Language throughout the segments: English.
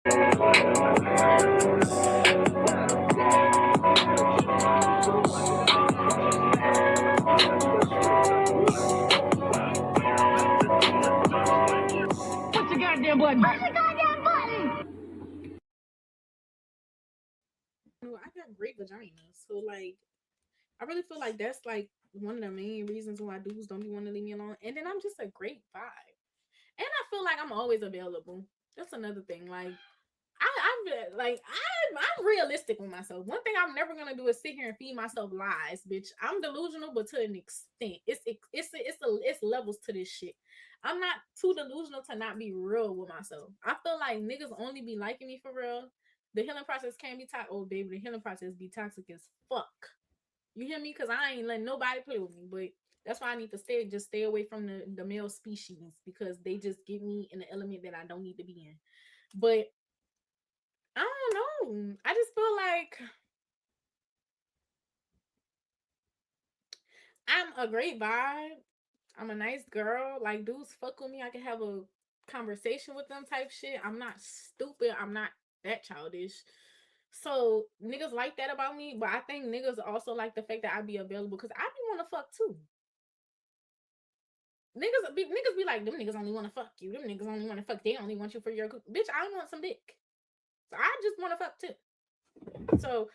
Push the goddamn button. Push the goddamn button. Well, I got great vaginas, so like I really feel like that's like one of the main reasons why dudes don't be wanting to leave me alone. And then I'm just a great vibe, and I feel like I'm always available. That's another thing. Like I'm realistic with myself. One thing I'm never gonna do is sit here and feed myself lies, bitch. I'm delusional, but to an extent, it's levels to this shit. I'm not too delusional to not be real with myself. I feel like niggas only be liking me for real. The healing process can be toxic. Oh, baby, the healing process be toxic as fuck. You hear me? Cause I ain't letting nobody play with me, but that's why I need to stay away from the male species because they just get me in the element that I don't need to be in. But I don't know. I just feel like I'm a great vibe. I'm a nice girl. Like dudes fuck with me. I can have a conversation with them type shit. I'm not stupid. I'm not that childish. So niggas like that about me, but I think niggas also like the fact that I be available because I be want to fuck too. Niggas be like, them niggas only want to fuck you. Them niggas only want to fuck. They only want you for your bitch. I want some dick. So I just want to fuck too. So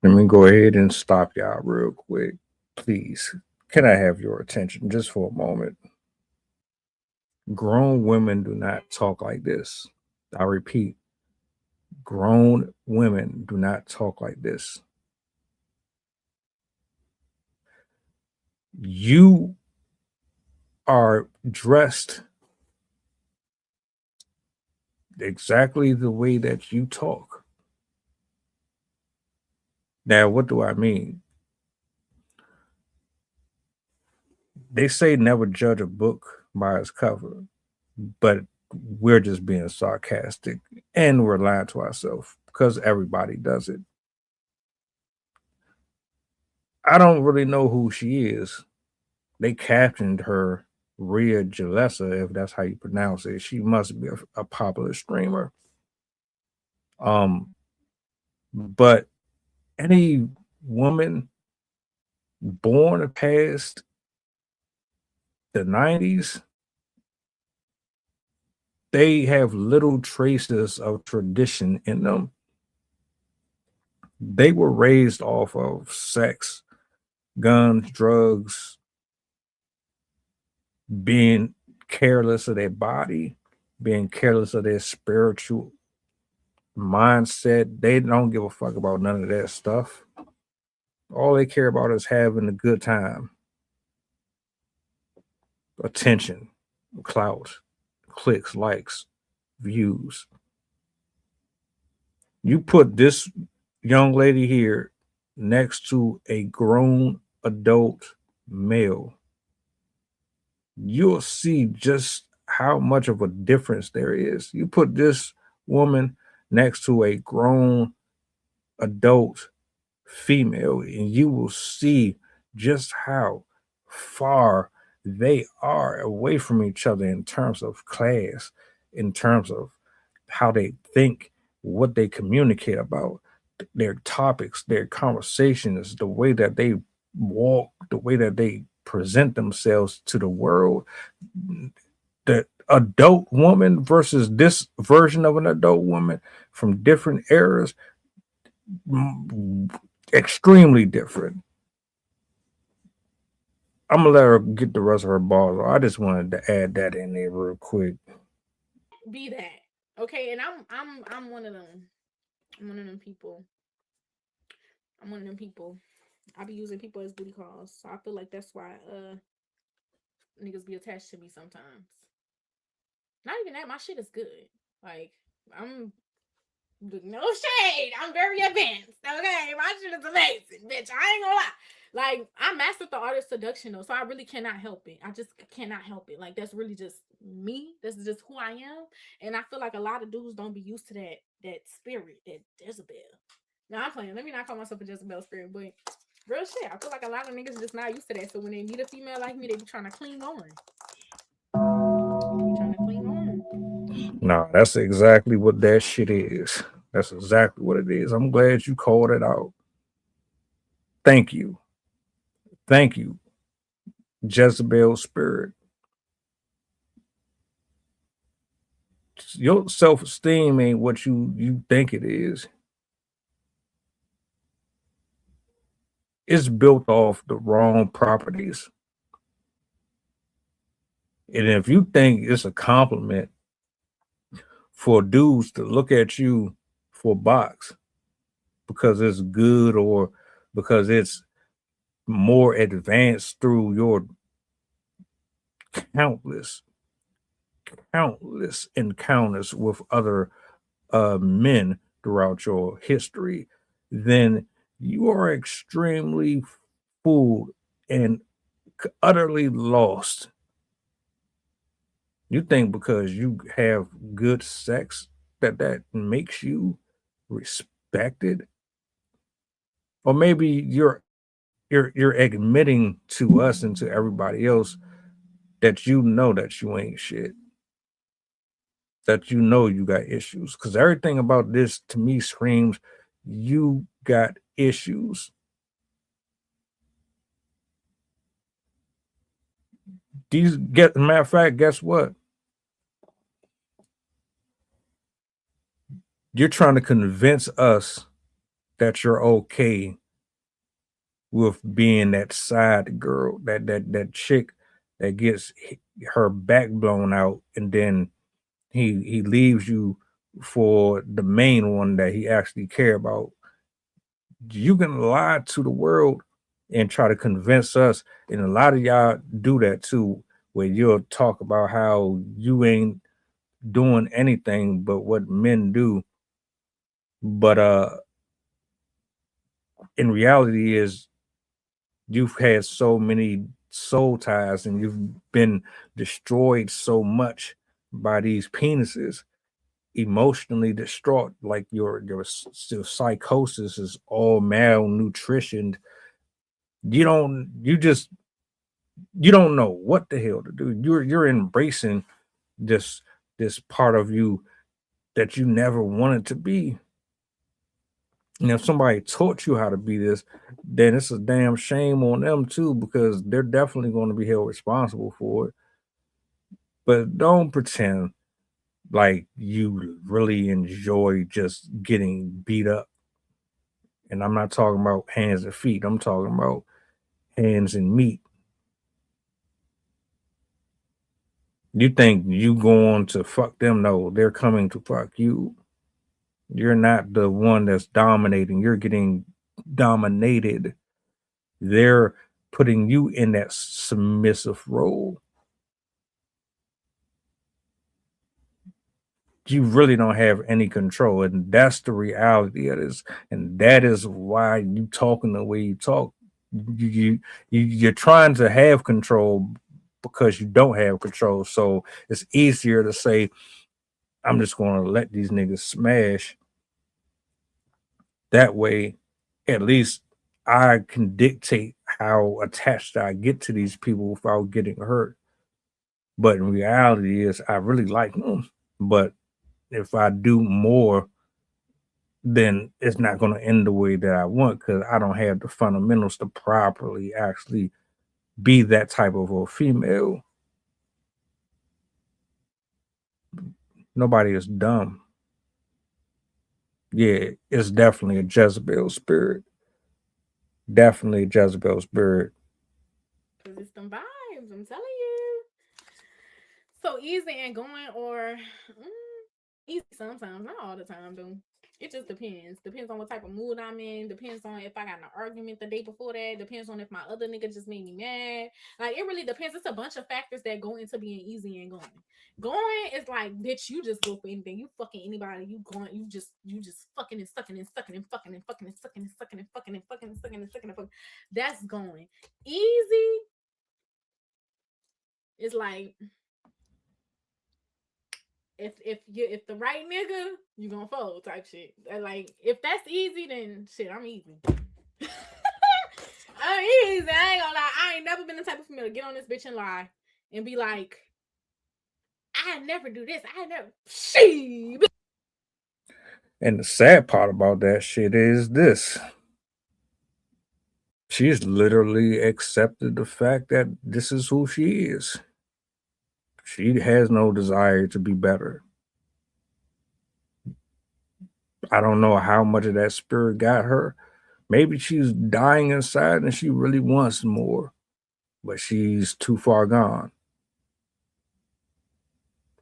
Let me go ahead and stop y'all real quick. Please, can I have your attention just for a moment? Grown women do not talk like this. I repeat, grown women do not talk like this. You are dressed exactly the way that you talk. Now, what do I mean? They say never judge a book by its cover, but we're just being sarcastic and we're lying to ourselves because everybody does it. I don't really know who she is. They captioned her Ria Jalesa, if that's how you pronounce it. She must be a popular streamer. Um, but any woman born past the 90s, they have little traces of tradition in them. They were raised off of sex, guns, drugs, being careless of their body, being careless of their spiritual mindset. They don't give a fuck about none of that stuff. All they care about is having a good time, attention, clout, clicks, likes, views. You put this young lady here next to a grown adult male, you'll see just how much of a difference there is. You put this woman next to a grown adult female, and you will see just how far they are away from each other in terms of class, in terms of how they think, what they communicate about, their topics, their conversations, the way that they walk, the way that they present themselves to the world. The adult woman versus this version of an adult woman from different eras, extremely different. I'm gonna let her get the rest of her balls. I just wanted to add that in there real quick. be that. Okay, and I'm one of them. I'm one of them people. I'm one of them people. I be using people as booty calls. So I feel like that's why niggas be attached to me sometimes. Not even that, my shit is good. Like I'm no shade. I'm very advanced. Okay, my shit is amazing, bitch. I ain't gonna lie. Like I mastered the art of seduction though, so I really cannot help it. I just cannot help it. Like that's really just me. This is just who I am, and I feel like a lot of dudes don't be used to that spirit, that Jezebel. No, I'm playing. Let me not call myself a Jezebel spirit, but real shit. I feel like a lot of niggas just not used to that. So when they meet a female like me, they be trying to cling on. They be trying to cling on. Nah, that's exactly what that shit is. That's exactly what it is. I'm glad you called it out. Thank you. Thank you, Jezebel spirit. Your self esteem ain't what you think it is. It's built off the wrong properties. And if you think it's a compliment for dudes to look at you for a box because it's good or because it's more advanced through your countless, countless encounters with other men throughout your history, then you are extremely fooled and utterly lost. You think because you have good sex that makes you respected, or maybe you're admitting to us and to everybody else that you know that you ain't shit, that you know you got issues. Because everything about this to me screams you got issues. These get matter of fact, guess what? You're trying to convince us that you're okay with being that side girl, that chick that gets her back blown out, and then he leaves you for the main one that he actually care about. You can lie to the world and try to convince us, and a lot of y'all do that too, where you'll talk about how you ain't doing anything but what men do, but in reality is you've had so many soul ties and you've been destroyed so much by these penises, emotionally distraught, like your psychosis is all malnutritioned. You don't know what the hell to do. You're embracing this this part of you that you never wanted to be. And if somebody taught you how to be this, then it's a damn shame on them too, because they're definitely going to be held responsible for it. But don't pretend like you really enjoy just getting beat up. And I'm not talking about hands and feet. I'm talking about hands and meat. You think you going to fuck them? No, they're coming to fuck you. You're not the one that's dominating. You're getting dominated. They're putting you in that submissive role. You really don't have any control, and that's the reality of this. And that is why you talking the way you talk. You're trying to have control because you don't have control. So it's easier to say, "I'm just going to let these niggas smash." That way, at least I can dictate how attached I get to these people without getting hurt. But in reality, is I really like them. But if I do more, then it's not going to end the way that I want because I don't have the fundamentals to properly actually be that type of a female. Nobody is dumb. Yeah, it's definitely a Jezebel spirit. Definitely a Jezebel spirit. Cause it's them vibes. I'm telling you. So easy and going, or easy sometimes, not all the time, though. It just depends. Depends on what type of mood I'm in. Depends on if I got in an argument the day before that. Depends on if my other nigga just made me mad. Like, it really depends. It's a bunch of factors that go into being easy and going. Going is like, bitch, you just go for anything. You fucking anybody. You going. You just fucking and sucking and sucking and fucking and fucking and sucking and sucking and fucking and fucking and sucking and sucking and fucking. That's going. Easy is like, if the right nigga, you gonna fold type shit. Like, if that's easy, then shit, I'm easy. I'm easy. I ain't gonna lie. I ain't never been the type of female to get on this bitch and lie and be like, I never do this. I never. She. And the sad part about that shit is this. She's literally accepted the fact that this is who she is. She has no desire to be better. I don't know how much of that spirit got her. Maybe she's dying inside and she really wants more, but she's too far gone.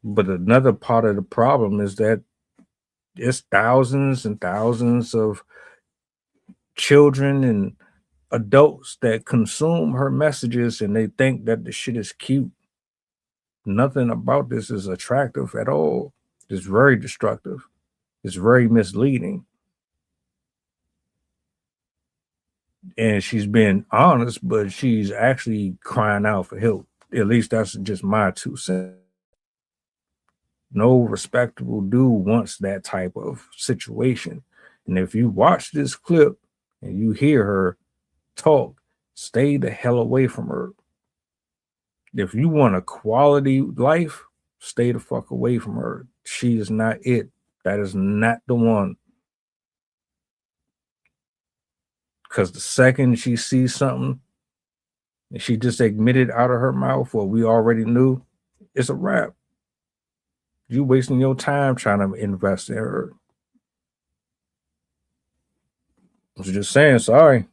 But another part of the problem is that it's thousands and thousands of children and adults that consume her messages and they think that the shit is cute. Nothing about this is attractive at all. It's very destructive. It's very misleading. And she's being honest, but she's actually crying out for help. At least that's just my 2 cents. No respectable dude wants that type of situation. And if you watch this clip and you hear her talk, stay the hell away from her. If you want a quality life, stay the fuck away from her. She is not it. That is not the one. Because the second she sees something and she just admitted out of her mouth what we already knew, it's a wrap. You wasting your time trying to invest in her. I was just saying, sorry.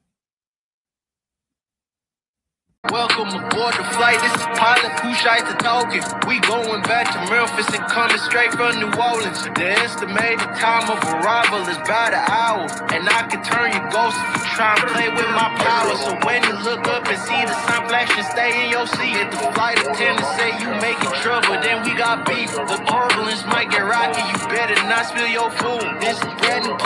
Welcome aboard the flight, this is pilot Pusha talking. We going back to Memphis and coming straight from New Orleans. The estimated time of arrival is about an hour. And I can turn your ghost if you try and play with my power. So when you look up and see the sun flashing, stay in your seat. If the flight attendant say you making trouble, then we got beef. The turbulence might get rocky, you better not spill your food. This is bread and